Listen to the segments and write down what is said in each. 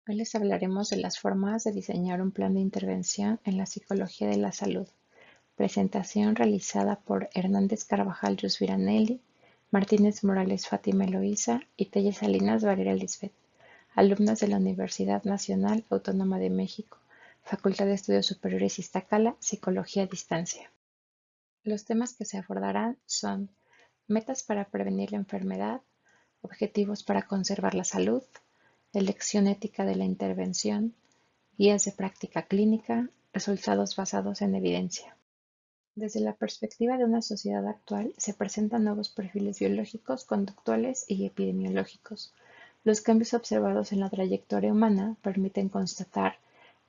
Hoy les hablaremos de las formas de diseñar un plan de intervención en la psicología de la salud. Presentación realizada por Hernández Carvajal Yusviranelli, Martínez Morales Fátima Eloísa y Telles Salinas Valeria Lisbeth, alumnas de la Universidad Nacional Autónoma de México, Facultad de Estudios Superiores Iztacala, Psicología a Distancia. Los temas que se abordarán son metas para prevenir la enfermedad, objetivos para conservar la salud, elección ética de la intervención, guías de práctica clínica, resultados basados en evidencia. Desde la perspectiva de una sociedad actual, se presentan nuevos perfiles biológicos, conductuales y epidemiológicos. Los cambios observados en la trayectoria humana permiten constatar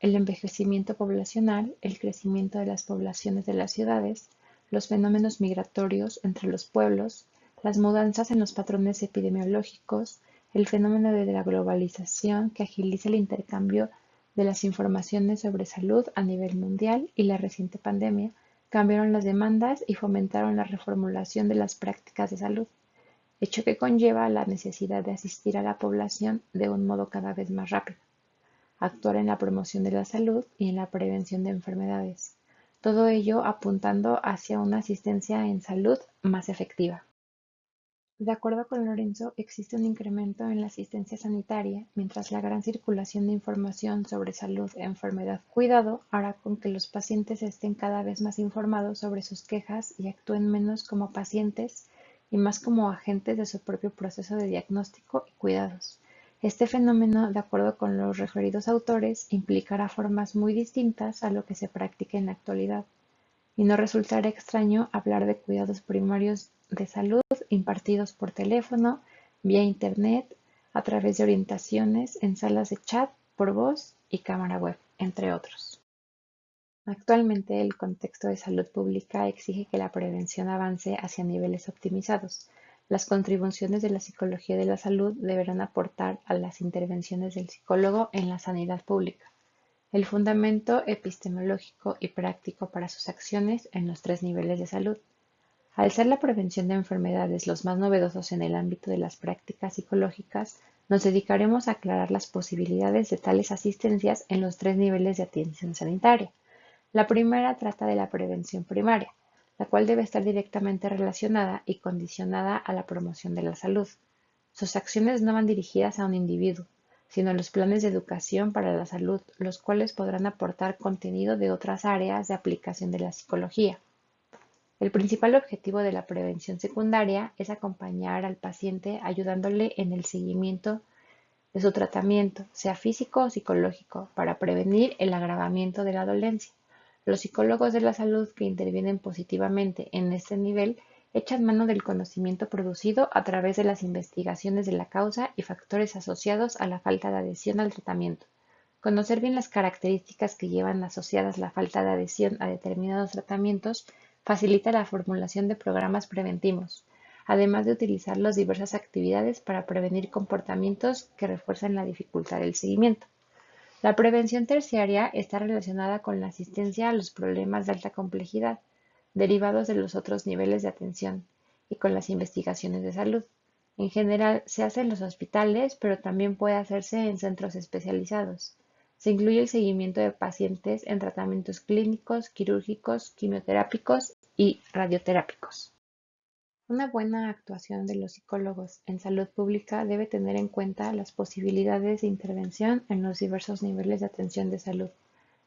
el envejecimiento poblacional, el crecimiento de las poblaciones de las ciudades, los fenómenos migratorios entre los pueblos, las mudanzas en los patrones epidemiológicos, el fenómeno de la globalización que agiliza el intercambio de las informaciones sobre salud a nivel mundial y la reciente pandemia cambiaron las demandas y fomentaron la reformulación de las prácticas de salud, hecho que conlleva la necesidad de asistir a la población de un modo cada vez más rápido, actuar en la promoción de la salud y en la prevención de enfermedades, todo ello apuntando hacia una asistencia en salud más efectiva. De acuerdo con Lorenzo, existe un incremento en la asistencia sanitaria, mientras la gran circulación de información sobre salud, enfermedad, cuidado hará con que los pacientes estén cada vez más informados sobre sus quejas y actúen menos como pacientes y más como agentes de su propio proceso de diagnóstico y cuidados. Este fenómeno, de acuerdo con los referidos autores, implicará formas muy distintas a lo que se practica en la actualidad y no resultará extraño hablar de cuidados primarios de salud impartidos por teléfono, vía Internet, a través de orientaciones en salas de chat, por voz y cámara web, entre otros. Actualmente, el contexto de salud pública exige que la prevención avance hacia niveles optimizados. Las contribuciones de la psicología de la salud deberán aportar a las intervenciones del psicólogo en la sanidad pública el fundamento epistemológico y práctico para sus acciones en los tres niveles de salud. Al ser la prevención de enfermedades los más novedosos en el ámbito de las prácticas psicológicas, nos dedicaremos a aclarar las posibilidades de tales asistencias en los tres niveles de atención sanitaria. La primera trata de la prevención primaria, la cual debe estar directamente relacionada y condicionada a la promoción de la salud. Sus acciones no van dirigidas a un individuo, sino a los planes de educación para la salud, los cuales podrán aportar contenido de otras áreas de aplicación de la psicología. El principal objetivo de la prevención secundaria es acompañar al paciente ayudándole en el seguimiento de su tratamiento, sea físico o psicológico, para prevenir el agravamiento de la dolencia. Los psicólogos de la salud que intervienen positivamente en este nivel echan mano del conocimiento producido a través de las investigaciones de la causa y factores asociados a la falta de adhesión al tratamiento. Conocer bien las características que llevan asociadas la falta de adhesión a determinados tratamientos facilita la formulación de programas preventivos, además de utilizar las diversas actividades para prevenir comportamientos que refuerzan la dificultad del seguimiento. La prevención terciaria está relacionada con la asistencia a los problemas de alta complejidad, derivados de los otros niveles de atención, y con las investigaciones de salud. En general, se hace en los hospitales, pero también puede hacerse en centros especializados. Se incluye el seguimiento de pacientes en tratamientos clínicos, quirúrgicos, quimioterápicos y radioterápicos. Una buena actuación de los psicólogos en salud pública debe tener en cuenta las posibilidades de intervención en los diversos niveles de atención de salud,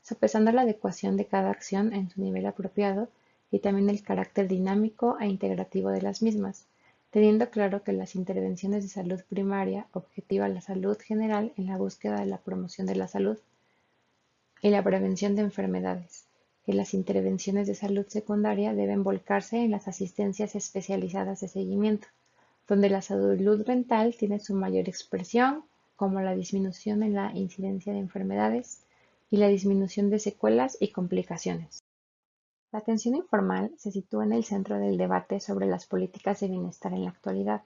sopesando la adecuación de cada acción en su nivel apropiado y también el carácter dinámico e integrativo de las mismas, teniendo claro que las intervenciones de salud primaria objetivan la salud general en la búsqueda de la promoción de la salud y la prevención de enfermedades, que las intervenciones de salud secundaria deben volcarse en las asistencias especializadas de seguimiento, donde la salud mental tiene su mayor expresión, como la disminución en la incidencia de enfermedades y la disminución de secuelas y complicaciones. La atención informal se sitúa en el centro del debate sobre las políticas de bienestar en la actualidad,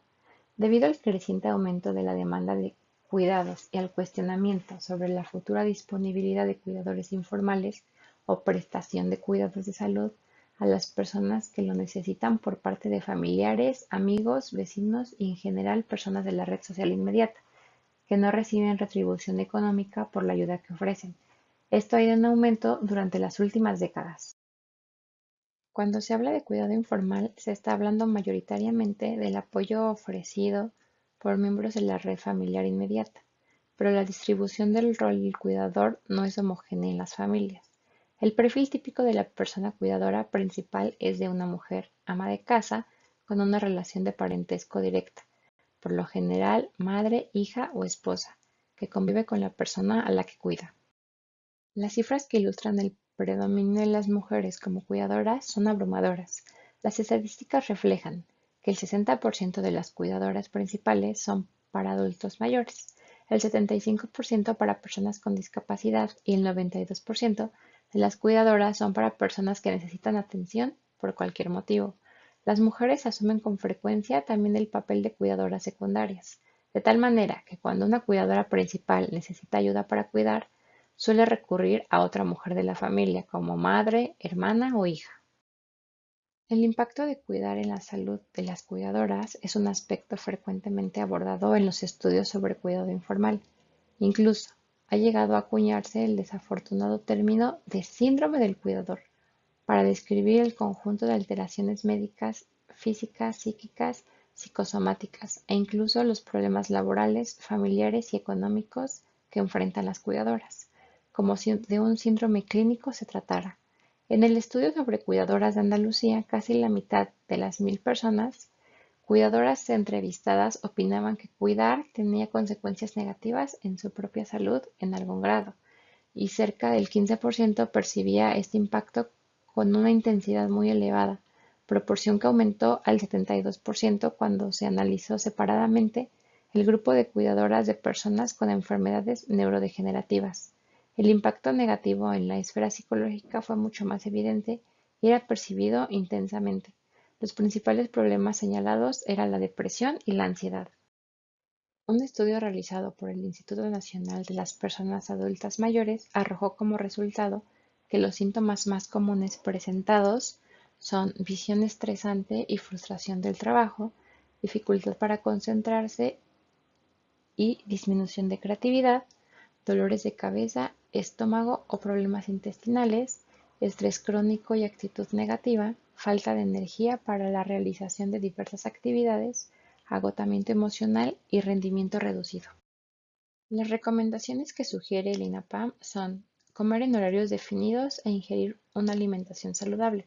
debido al creciente aumento de la demanda de cuidados y al cuestionamiento sobre la futura disponibilidad de cuidadores informales o prestación de cuidados de salud a las personas que lo necesitan por parte de familiares, amigos, vecinos y en general personas de la red social inmediata, que no reciben retribución económica por la ayuda que ofrecen. Esto ha ido en aumento durante las últimas décadas. Cuando se habla de cuidado informal, se está hablando mayoritariamente del apoyo ofrecido por miembros de la red familiar inmediata, pero la distribución del rol del cuidador no es homogénea en las familias. El perfil típico de la persona cuidadora principal es de una mujer, ama de casa, con una relación de parentesco directa, por lo general madre, hija o esposa, que convive con la persona a la que cuida. Las cifras que ilustran el predominio de las mujeres como cuidadoras son abrumadoras. Las estadísticas reflejan que el 60% de las cuidadoras principales son para adultos mayores, el 75% para personas con discapacidad y el 92% de las cuidadoras son para personas que necesitan atención por cualquier motivo. Las mujeres asumen con frecuencia también el papel de cuidadoras secundarias, de tal manera que cuando una cuidadora principal necesita ayuda para cuidar, suele recurrir a otra mujer de la familia, como madre, hermana o hija. El impacto de cuidar en la salud de las cuidadoras es un aspecto frecuentemente abordado en los estudios sobre cuidado informal. Incluso ha llegado a acuñarse el desafortunado término de síndrome del cuidador para describir el conjunto de alteraciones médicas, físicas, psíquicas, psicosomáticas e incluso los problemas laborales, familiares y económicos que enfrentan las cuidadoras, como si de un síndrome clínico se tratara. En el estudio sobre cuidadoras de Andalucía, casi la mitad de las 1.000 cuidadoras entrevistadas opinaban que cuidar tenía consecuencias negativas en su propia salud en algún grado, y cerca del 15% percibía este impacto con una intensidad muy elevada, proporción que aumentó al 72% cuando se analizó separadamente el grupo de cuidadoras de personas con enfermedades neurodegenerativas. El impacto negativo en la esfera psicológica fue mucho más evidente y era percibido intensamente. Los principales problemas señalados eran la depresión y la ansiedad. Un estudio realizado por el Instituto Nacional de las Personas Adultas Mayores arrojó como resultado que los síntomas más comunes presentados son visión estresante y frustración del trabajo, dificultad para concentrarse y disminución de creatividad, dolores de cabeza, estómago o problemas intestinales, estrés crónico y actitud negativa, falta de energía para la realización de diversas actividades, agotamiento emocional y rendimiento reducido. Las recomendaciones que sugiere el INAPAM son comer en horarios definidos e ingerir una alimentación saludable,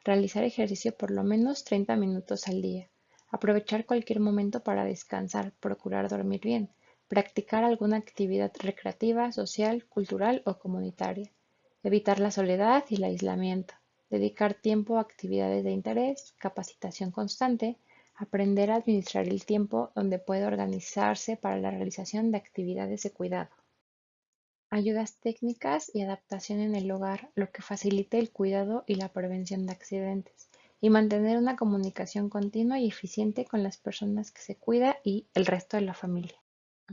realizar ejercicio por lo menos 30 minutos al día, aprovechar cualquier momento para descansar, procurar dormir bien, practicar alguna actividad recreativa, social, cultural o comunitaria, evitar la soledad y el aislamiento, dedicar tiempo a actividades de interés, capacitación constante, aprender a administrar el tiempo donde puede organizarse para la realización de actividades de cuidado. Ayudas técnicas y adaptación en el hogar, lo que facilite el cuidado y la prevención de accidentes, y mantener una comunicación continua y eficiente con las personas que se cuida y el resto de la familia.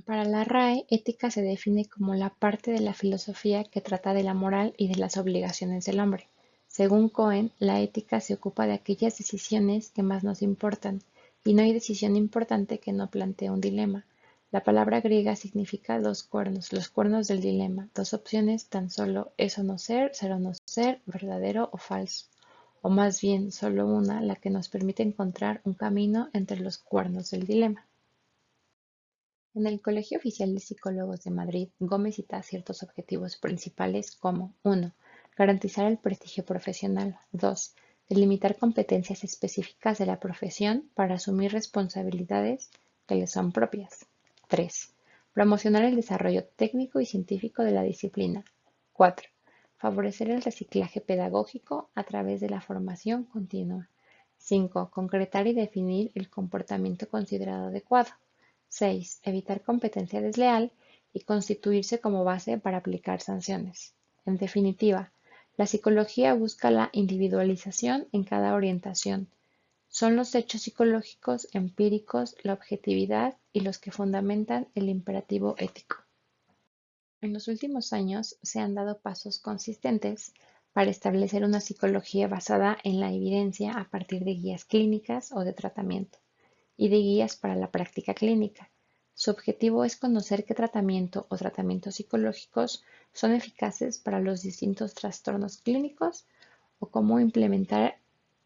Para la RAE, ética se define como la parte de la filosofía que trata de la moral y de las obligaciones del hombre. Según Cohen, la ética se ocupa de aquellas decisiones que más nos importan, y no hay decisión importante que no plantee un dilema. La palabra griega significa dos cuernos, los cuernos del dilema, dos opciones, tan solo es o no ser o no ser, verdadero o falso, o más bien solo una, la que nos permite encontrar un camino entre los cuernos del dilema. En el Colegio Oficial de Psicólogos de Madrid, Gómez cita ciertos objetivos principales como 1. Garantizar el prestigio profesional. 2. Delimitar competencias específicas de la profesión para asumir responsabilidades que les son propias. 3. Promocionar el desarrollo técnico y científico de la disciplina. 4. Favorecer el reciclaje pedagógico a través de la formación continua. 5. Concretar y definir el comportamiento considerado adecuado. 6. Evitar competencia desleal y constituirse como base para aplicar sanciones. En definitiva, la psicología busca la individualización en cada orientación. Son los hechos psicológicos empíricos, la objetividad y los que fundamentan el imperativo ético. En los últimos años se han dado pasos consistentes para establecer una psicología basada en la evidencia a partir de guías clínicas o de tratamiento y de guías para la práctica clínica. Su objetivo es conocer qué tratamiento o tratamientos psicológicos son eficaces para los distintos trastornos clínicos o cómo implementar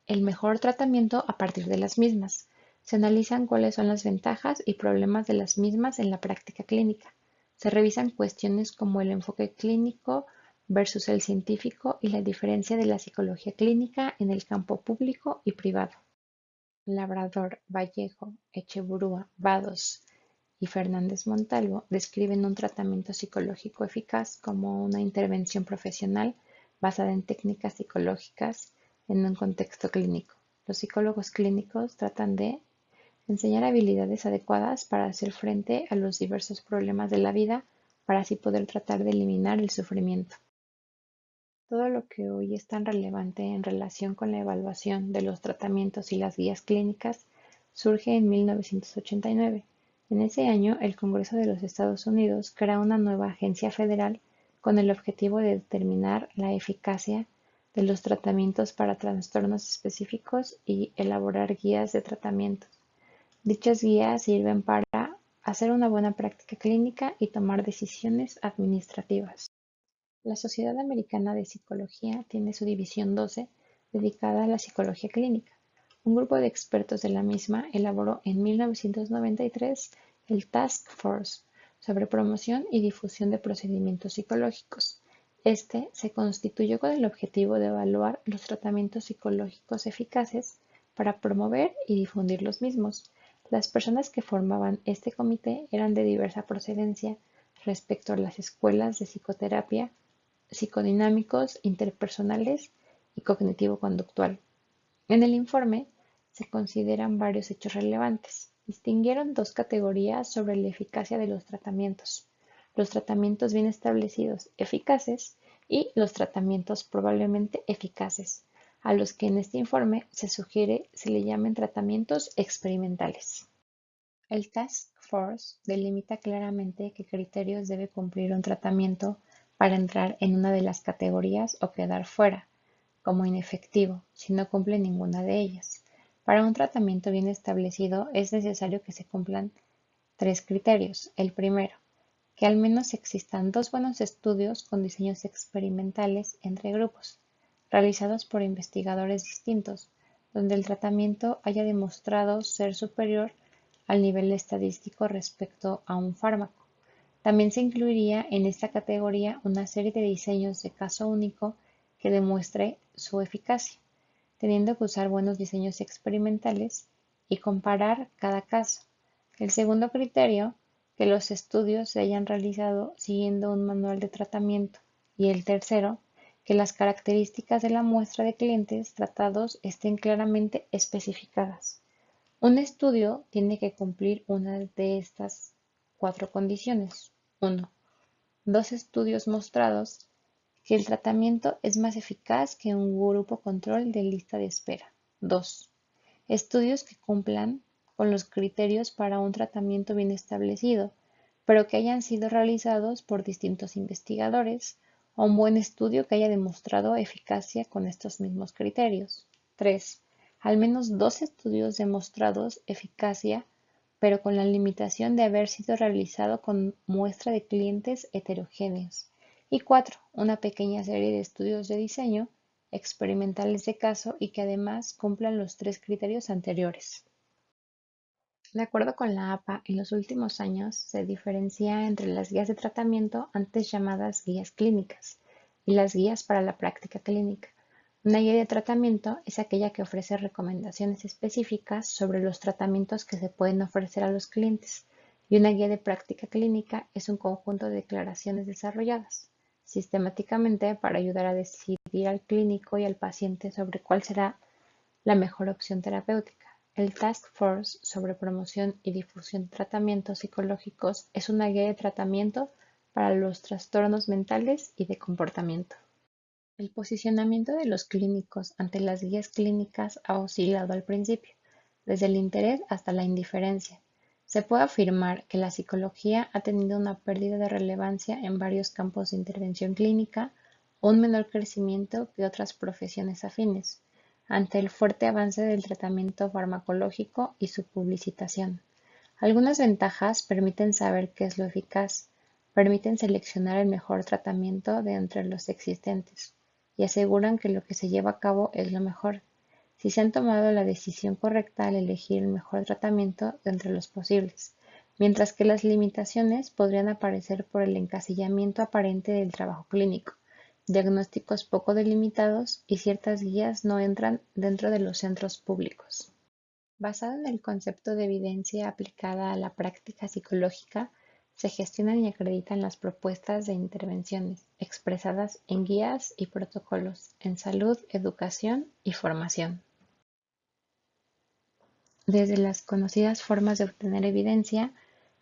el mejor tratamiento a partir de las mismas. Se analizan cuáles son las ventajas y problemas de las mismas en la práctica clínica. Se revisan cuestiones como el enfoque clínico versus el científico y la diferencia de la psicología clínica en el campo público y privado. Labrador, Vallejo, Echeburúa, Vados y Fernández Montalvo describen un tratamiento psicológico eficaz como una intervención profesional basada en técnicas psicológicas en un contexto clínico. Los psicólogos clínicos tratan de enseñar habilidades adecuadas para hacer frente a los diversos problemas de la vida para así poder tratar de eliminar el sufrimiento. Todo lo que hoy es tan relevante en relación con la evaluación de los tratamientos y las guías clínicas surge en 1989. En ese año, el Congreso de los Estados Unidos crea una nueva agencia federal con el objetivo de determinar la eficacia de los tratamientos para trastornos específicos y elaborar guías de tratamientos. Dichas guías sirven para hacer una buena práctica clínica y tomar decisiones administrativas. La Sociedad Americana de Psicología tiene su División 12 dedicada a la psicología clínica. Un grupo de expertos de la misma elaboró en 1993 el Task Force sobre promoción y difusión de procedimientos psicológicos. Este se constituyó con el objetivo de evaluar los tratamientos psicológicos eficaces para promover y difundir los mismos. Las personas que formaban este comité eran de diversa procedencia respecto a las escuelas de psicoterapia, psicodinámicos, interpersonales y cognitivo-conductual. En el informe se consideran varios hechos relevantes. Distinguieron dos categorías sobre la eficacia de los tratamientos: los tratamientos bien establecidos eficaces y los tratamientos probablemente eficaces, a los que en este informe se sugiere se le llamen tratamientos experimentales. El Task Force delimita claramente qué criterios debe cumplir un tratamiento para entrar en una de las categorías o quedar fuera, como inefectivo, si no cumple ninguna de ellas. Para un tratamiento bien establecido es necesario que se cumplan tres criterios. El primero, que al menos existan dos buenos estudios con diseños experimentales entre grupos, realizados por investigadores distintos, donde el tratamiento haya demostrado ser superior al nivel estadístico respecto a un fármaco. También se incluiría en esta categoría una serie de diseños de caso único que demuestre su eficacia, teniendo que usar buenos diseños experimentales y comparar cada caso. El segundo criterio, que los estudios se hayan realizado siguiendo un manual de tratamiento. Y el tercero, que las características de la muestra de clientes tratados estén claramente especificadas. Un estudio tiene que cumplir una de estas cuatro condiciones. 1. Dos estudios mostrados que el tratamiento es más eficaz que un grupo control de lista de espera. 2. Estudios que cumplan con los criterios para un tratamiento bien establecido, pero que hayan sido realizados por distintos investigadores, o un buen estudio que haya demostrado eficacia con estos mismos criterios. 3. Al menos dos estudios demostrados eficacia, pero con la limitación de haber sido realizado con muestra de clientes heterogéneos. Y 4. Una pequeña serie de estudios de diseño experimentales de caso y que además cumplan los tres criterios anteriores. De acuerdo con la APA, en los últimos años se diferencia entre las guías de tratamiento, antes llamadas guías clínicas, y las guías para la práctica clínica. Una guía de tratamiento es aquella que ofrece recomendaciones específicas sobre los tratamientos que se pueden ofrecer a los clientes, y una guía de práctica clínica es un conjunto de declaraciones desarrolladas sistemáticamente para ayudar a decidir al clínico y al paciente sobre cuál será la mejor opción terapéutica. El Task Force sobre promoción y difusión de tratamientos psicológicos es una guía de tratamiento para los trastornos mentales y de comportamiento. El posicionamiento de los clínicos ante las guías clínicas ha oscilado al principio, desde el interés hasta la indiferencia. Se puede afirmar que la psicología ha tenido una pérdida de relevancia en varios campos de intervención clínica o un menor crecimiento que otras profesiones afines, ante el fuerte avance del tratamiento farmacológico y su publicitación. Algunas ventajas permiten saber qué es lo eficaz, permiten seleccionar el mejor tratamiento de entre los existentes y aseguran que lo que se lleva a cabo es lo mejor, si se han tomado la decisión correcta al elegir el mejor tratamiento de entre los posibles, mientras que las limitaciones podrían aparecer por el encasillamiento aparente del trabajo clínico, diagnósticos poco delimitados y ciertas guías no entran dentro de los centros públicos. Basado en el concepto de evidencia aplicada a la práctica psicológica, se gestionan y acreditan las propuestas de intervenciones expresadas en guías y protocolos en salud, educación y formación. Desde las conocidas formas de obtener evidencia,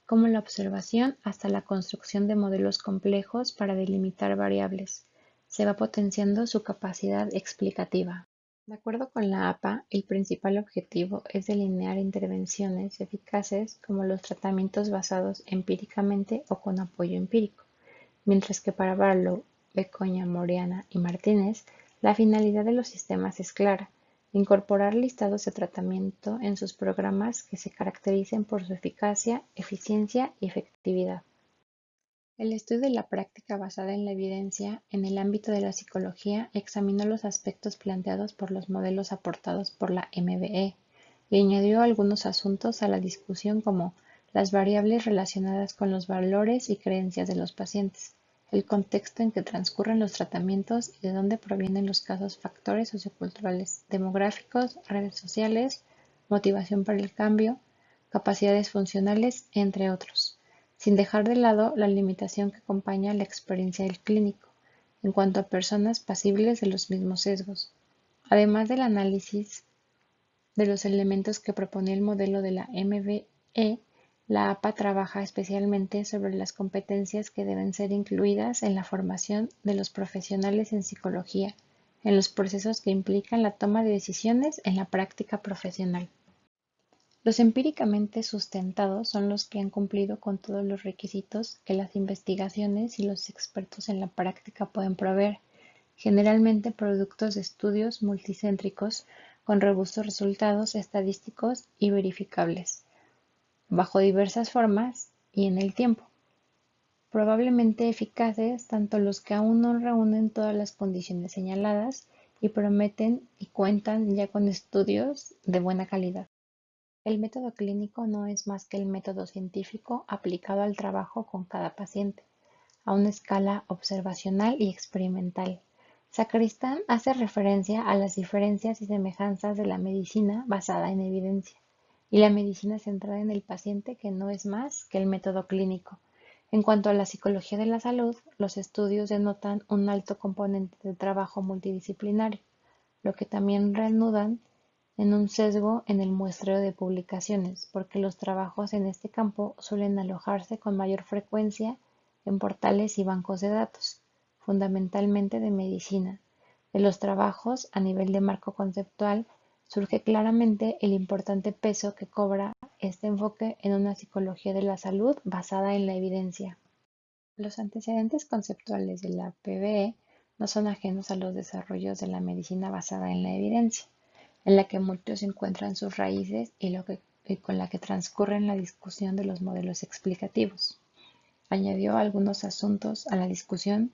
como la observación hasta la construcción de modelos complejos para delimitar variables, se va potenciando su capacidad explicativa. De acuerdo con la APA, el principal objetivo es delinear intervenciones eficaces como los tratamientos basados empíricamente o con apoyo empírico, mientras que para Barlow, Becoña, Moriana y Martínez, la finalidad de los sistemas es clara: incorporar listados de tratamiento en sus programas que se caractericen por su eficacia, eficiencia y efectividad. El estudio de la práctica basada en la evidencia en el ámbito de la psicología examinó los aspectos planteados por los modelos aportados por la MBE y añadió algunos asuntos a la discusión como las variables relacionadas con los valores y creencias de los pacientes, el contexto en que transcurren los tratamientos y de dónde provienen los casos factores socioculturales, demográficos, redes sociales, motivación para el cambio, capacidades funcionales, entre otros, sin dejar de lado la limitación que acompaña la experiencia del clínico, en cuanto a personas pasibles de los mismos sesgos. Además del análisis de los elementos que proponía el modelo de la MBE, la APA trabaja especialmente sobre las competencias que deben ser incluidas en la formación de los profesionales en psicología, en los procesos que implican la toma de decisiones en la práctica profesional. Los empíricamente sustentados son los que han cumplido con todos los requisitos que las investigaciones y los expertos en la práctica pueden proveer, generalmente productos de estudios multicéntricos con robustos resultados estadísticos y verificables, bajo diversas formas y en el tiempo. Probablemente eficaces tanto los que aún no reúnen todas las condiciones señaladas y prometen y cuentan ya con estudios de buena calidad. El método clínico no es más que el método científico aplicado al trabajo con cada paciente, a una escala observacional y experimental. Sacristán hace referencia a las diferencias y semejanzas de la medicina basada en evidencia y la medicina centrada en el paciente, que no es más que el método clínico. En cuanto a la psicología de la salud, los estudios denotan un alto componente de trabajo multidisciplinario, lo que también reanudan en un sesgo en el muestreo de publicaciones, porque los trabajos en este campo suelen alojarse con mayor frecuencia en portales y bancos de datos, fundamentalmente de medicina. De los trabajos a nivel de marco conceptual surge claramente el importante peso que cobra este enfoque en una psicología de la salud basada en la evidencia. Los antecedentes conceptuales de la PBE no son ajenos a los desarrollos de la medicina basada en la evidencia, en la que muchos encuentran sus raíces y con la que transcurren la discusión de los modelos explicativos. Añadió algunos asuntos a la discusión,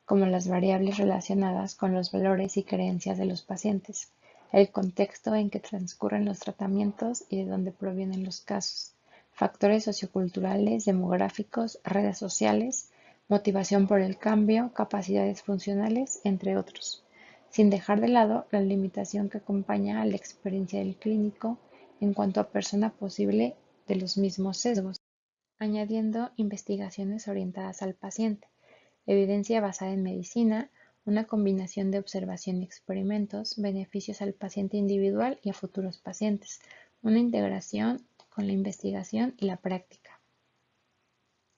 como las variables relacionadas con los valores y creencias de los pacientes, el contexto en que transcurren los tratamientos y de dónde provienen los casos, factores socioculturales, demográficos, redes sociales, motivación por el cambio, capacidades funcionales, entre otros, sin dejar de lado la limitación que acompaña a la experiencia del clínico en cuanto a persona posible de los mismos sesgos, añadiendo investigaciones orientadas al paciente, evidencia basada en medicina, una combinación de observación y experimentos, beneficios al paciente individual y a futuros pacientes, una integración con la investigación y la práctica.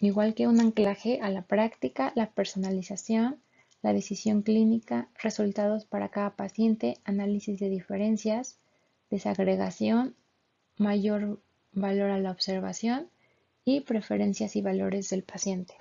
Igual que un anclaje a la práctica, la personalización, la decisión clínica, resultados para cada paciente, análisis de diferencias, desagregación, mayor valor a la observación y preferencias y valores del paciente.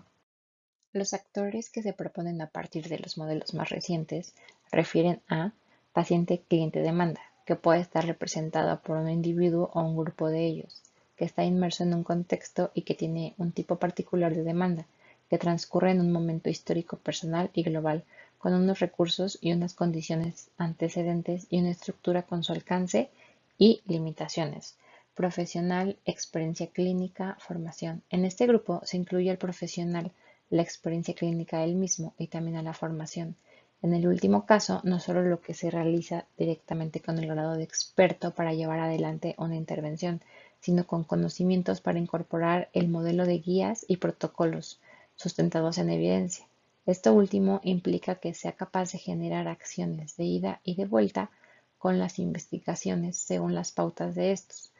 Los actores que se proponen a partir de los modelos más recientes refieren a paciente-cliente-demanda, que puede estar representada por un individuo o un grupo de ellos, que está inmerso en un contexto y que tiene un tipo particular de demanda, que transcurre en un momento histórico personal y global, con unos recursos y unas condiciones antecedentes y una estructura con su alcance y limitaciones. Profesional, experiencia clínica, formación. En este grupo se incluye al profesional, la experiencia clínica él mismo y también a la formación. En el último caso, no solo lo que se realiza directamente con el grado de experto para llevar adelante una intervención, sino con conocimientos para incorporar el modelo de guías y protocolos sustentados en evidencia. Esto último implica que sea capaz de generar acciones de ida y de vuelta con las investigaciones según las pautas de estos,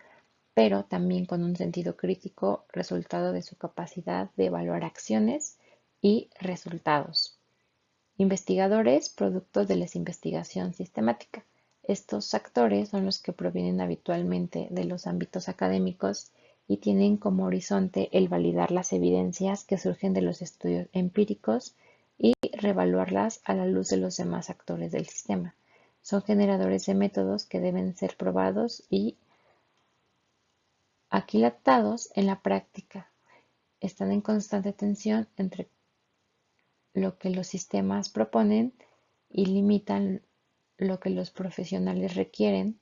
pero también con un sentido crítico resultado de su capacidad de evaluar acciones y resultados. Investigadores, producto de la investigación sistemática. Estos actores son los que provienen habitualmente de los ámbitos académicos y tienen como horizonte el validar las evidencias que surgen de los estudios empíricos y reevaluarlas a la luz de los demás actores del sistema. Son generadores de métodos que deben ser probados y aquilatados en la práctica. Están en constante tensión entre lo que los sistemas proponen y limitan lo que los profesionales requieren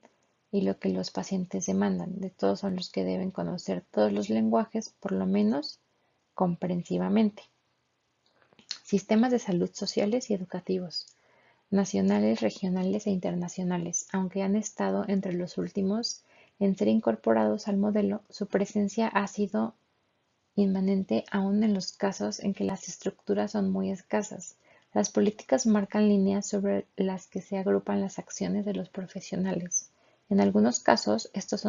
y lo que los pacientes demandan. De todos son los que deben conocer todos los lenguajes, por lo menos comprensivamente. Sistemas de salud sociales y educativos, nacionales, regionales e internacionales. Aunque han estado entre los últimos en ser incorporados al modelo, su presencia ha sido inmanente aún en los casos en que las estructuras son muy escasas. Las políticas marcan líneas sobre las que se agrupan las acciones de los profesionales. En algunos casos, estos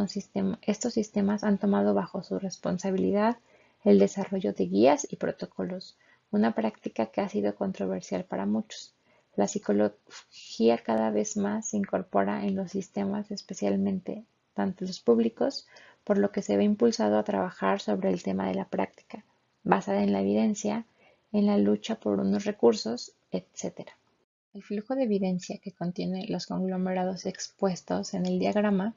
sistemas han tomado bajo su responsabilidad el desarrollo de guías y protocolos, una práctica que ha sido controversial para muchos. La psicología cada vez más se incorpora en los sistemas, especialmente tanto los públicos, por lo que se ve impulsado a trabajar sobre el tema de la práctica, basada en la evidencia, en la lucha por unos recursos, etc. El flujo de evidencia que contiene los conglomerados expuestos en el diagrama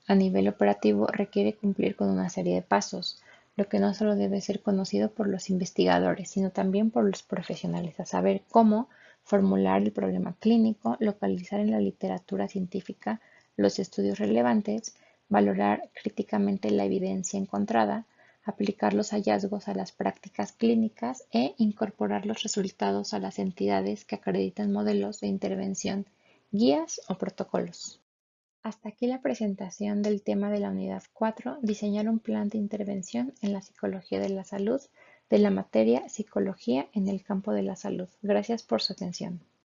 a nivel operativo requiere cumplir con una serie de pasos, lo que no solo debe ser conocido por los investigadores, sino también por los profesionales, a saber cómo formular el problema clínico, localizar en la literatura científica los estudios relevantes, valorar críticamente la evidencia encontrada, aplicar los hallazgos a las prácticas clínicas e incorporar los resultados a las entidades que acreditan modelos de intervención, guías o protocolos. Hasta aquí la presentación del tema de la unidad 4, diseñar un plan de intervención en la psicología de la salud, de la materia Psicología en el campo de la salud. Gracias por su atención.